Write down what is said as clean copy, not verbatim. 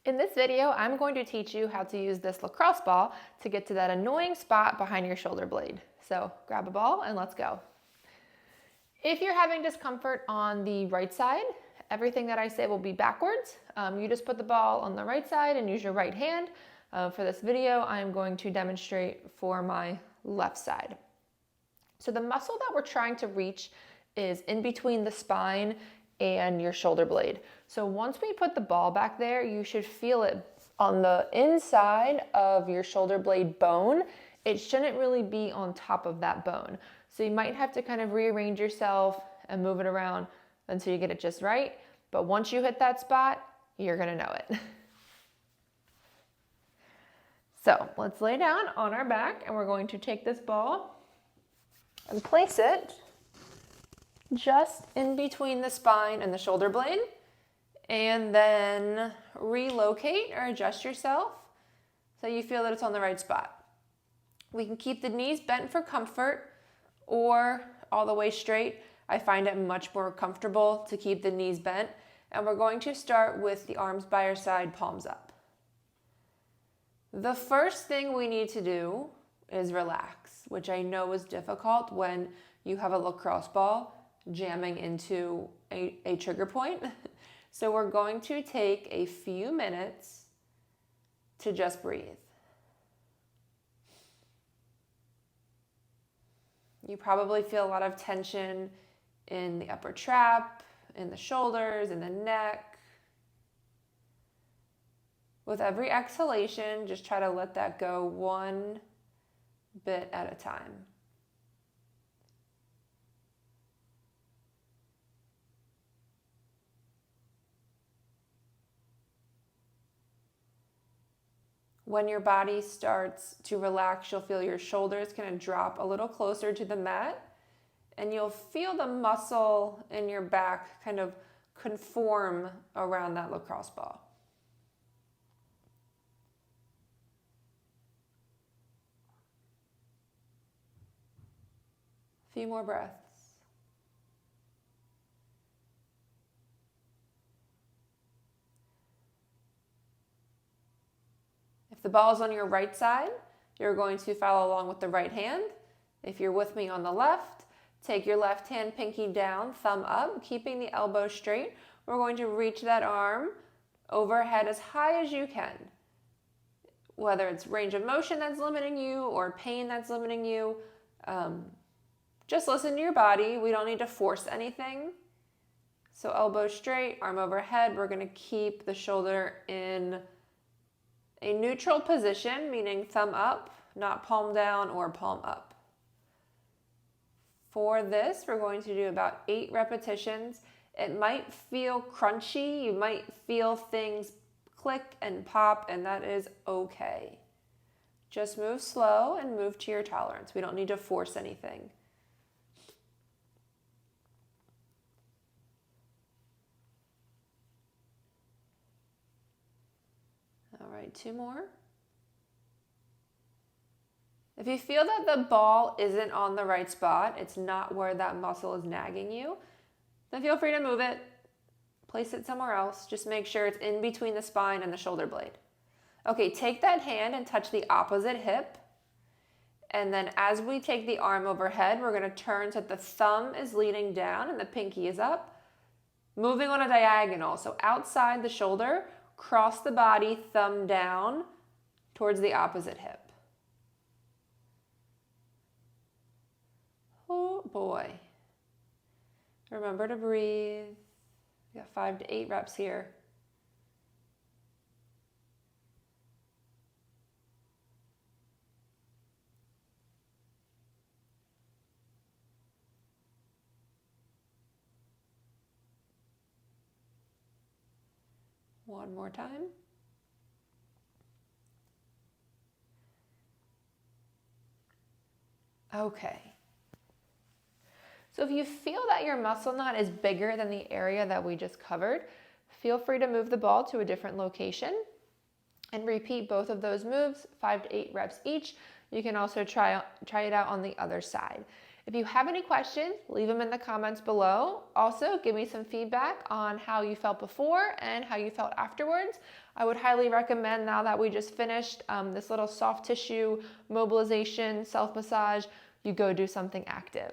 In this video, I'm going to teach you how to use this lacrosse ball to get to that annoying spot behind your shoulder blade. So grab a ball and let's go. If you're having discomfort on the right side, everything that I say will be backwards. You just put the ball on the right side and use your right hand. For this video, I'm going to demonstrate for my left side. So the muscle that we're trying to reach is in between the spine and your shoulder blade. So once we put the ball back there, you should feel it on the inside of your shoulder blade bone. It shouldn't really be on top of that bone. So you might have to kind of rearrange yourself and move it around until you get it just right. But once you hit that spot, you're gonna know it. So let's lay down on our back and we're going to take this ball and place it just in between the spine and the shoulder blade, and then relocate or adjust yourself so you feel that it's on the right spot. We can keep the knees bent for comfort or all the way straight. I find it much more comfortable to keep the knees bent, and we're going to start with the arms by our side, palms up. The first thing we need to do is relax, which I know is difficult when you have a lacrosse ball jamming into a trigger point. So we're going to take a few minutes to just breathe. You probably feel a lot of tension in the upper trap, in the shoulders, in the neck. With every exhalation, just try to let that go one bit at a time. When your body starts to relax, you'll feel your shoulders kind of drop a little closer to the mat, and you'll feel the muscle in your back kind of conform around that lacrosse ball. A few more breaths. If the ball is on your right side, you're going to follow along with the right hand. If you're with me on the left, take your left hand pinky down, thumb up, keeping the elbow straight. We're going to reach that arm overhead as high as you can. Whether it's range of motion that's limiting you or pain that's limiting you, just listen to your body. We don't need to force anything. So elbow straight, arm overhead. We're going to keep the shoulder in a neutral position, meaning thumb up, not palm down or palm up. For this, we're going to do about 8 repetitions. It might feel crunchy. You might feel things click and pop, and that is okay. Just move slow and move to your tolerance. We don't need to force anything. All right, 2 more. If you feel that the ball isn't on the right spot, it's not where that muscle is nagging you, then feel free to move it, place it somewhere else. Just make sure it's in between the spine and the shoulder blade. Okay, take that hand and touch the opposite hip. And then as we take the arm overhead, we're going to turn so that the thumb is leaning down and the pinky is up, moving on a diagonal. So outside the shoulder, cross the body, thumb down towards the opposite hip. Oh boy. Remember to breathe. We got 5 to 8 reps here. One more time. Okay. So if you feel that your muscle knot is bigger than the area that we just covered, feel free to move the ball to a different location and repeat both of those moves, 5 to 8 reps each. You can also try it out on the other side. If you have any questions, leave them in the comments below. Also, give me some feedback on how you felt before and how you felt afterwards. I would highly recommend, now that we just finished this little soft tissue mobilization self-massage, you go do something active.